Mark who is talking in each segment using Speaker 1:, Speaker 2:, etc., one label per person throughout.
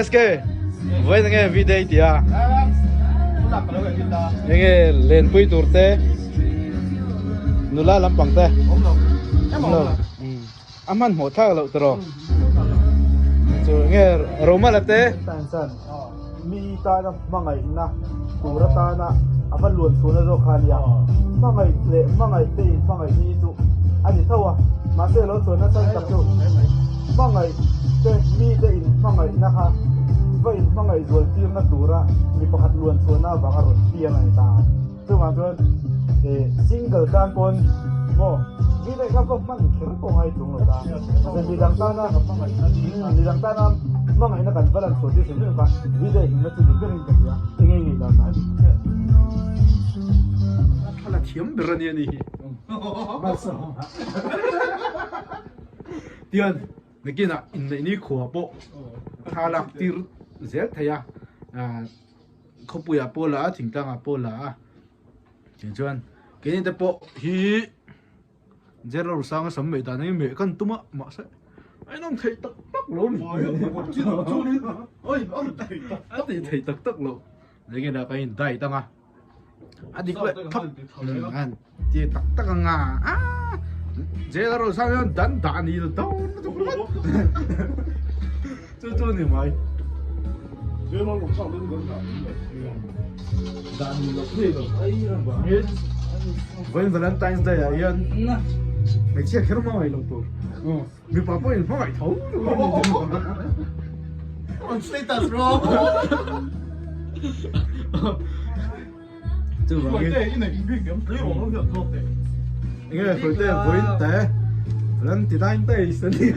Speaker 1: SK với nghe video thì à nghe lên pui turte nula lampang te aman ho tha lo tro so nghe roma late
Speaker 2: tansan mi ta na mangai na tura ta na aman luan suna zo khania mangai le mangai te mangai ni tu ani thawa ma se lo suna san tak tu mangai te mi te in mangai na ha vai mangai zual tir na tura mi pakhat luan suna banga ron tia ngai ta tu ma tu single kan kon mo vi dai ka ko man khir ko ngai tung lo ta ni dang ta na mangai na kan balan so di se ba vi dai na tu du berin ka ya ngai ngai da na
Speaker 1: hala thiam berani ani
Speaker 2: masa
Speaker 1: tian nekina in ni kho po thalak tir zel thaya khopuya pola thingtanga pola chuan kini te po hi zero sang sam me ta nei me kan tuma ma se ai nong thei tak tak lo ni oi thei tak tak lo lenge da kain dai tanga adik le thap an ti tak tak nga zero sang dan da ni do to ni mai When Valentine's Day ayan, may siya kaya mga ilang po. May papa yun, mga itaw.
Speaker 2: on status bro
Speaker 1: Ito ba? Nga, pwede, buhin tayo. Walang tinayin tayo, isa niya.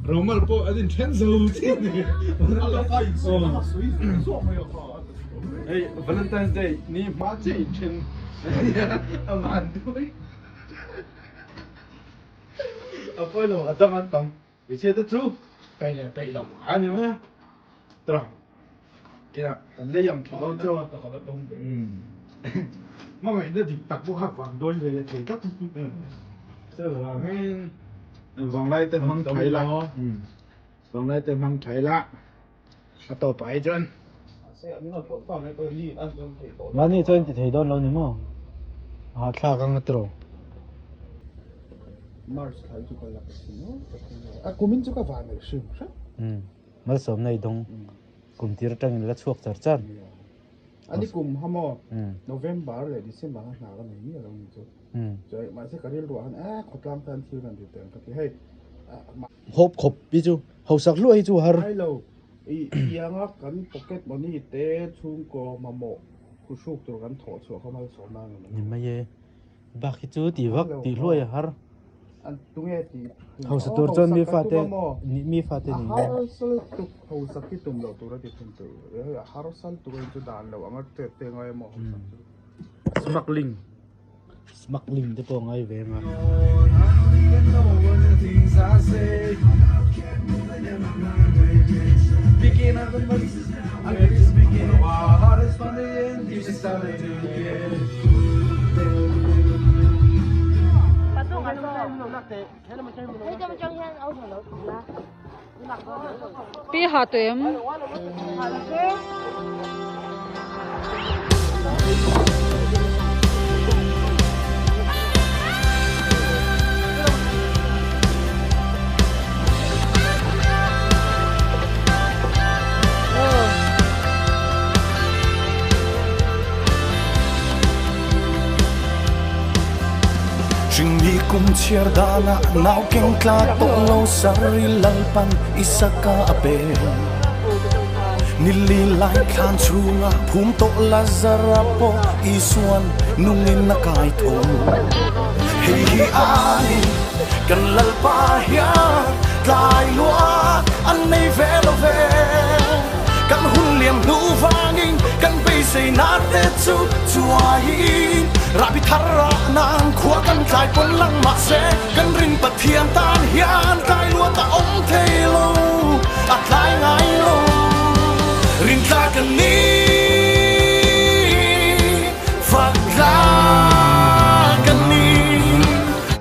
Speaker 1: Romal po, adin, Chenzo. Hey, Valentine's Day, ni Machi Chen. Aman doy. Apa lo atang antang. Bisa tu tu. Kaya long. Ani mana? Terang. Kira tanda yang kalau jauh tak kalau dong. Mama ini di tak buka vàng đôi về thì tất. Thế là cái vàng lai tên mang thái la. Vàng lai tên mang thái la. Atau pai chân.
Speaker 2: 많이 저한테 대던 러니 뭐 차강 들어 Mars khai chu kala kasino kumin chu ka van shi
Speaker 3: mal som nei dong kum tir tang la chuak char chan
Speaker 2: ani kum hamo November le December na ga nei lo ni chu choi ma se karil ro an khotlam tan thil nan de ten ka ki hey
Speaker 3: hop khop bi chu hau sak lu hi chu har
Speaker 2: ai lo yang kan pocket money te chung ko mamo khusuk tur kan tho chu khamal som na
Speaker 3: ni ma ye ba khi chu ti vak ti loi har
Speaker 2: an tunge ti
Speaker 3: hau sa tur chon mi fa te mi fa te ni
Speaker 2: harosal tu hau sakki tum lo tur ti tum tu harosal tu chu dan lo angat te ngai mo
Speaker 3: smuggling te po ngai ve ma
Speaker 1: Begin of the month, I'm just beginning. Our heart is from the end, you just started to get.
Speaker 4: Pi hạ tuyếm.
Speaker 5: Jing mi kum chiar dana nau keng tla to lo sari lalpan isaka ape nili lai khan chunga phum to lazarapo isuan nungin na kai thong hey hi ai kan lalpa ya lai lua an nei velo ve kan hun liam nu vangin kan be sei na te chu chuai rabi thara nang khua kan tlai pon lang ma se kan rin pathian tan hian kai lua ta om the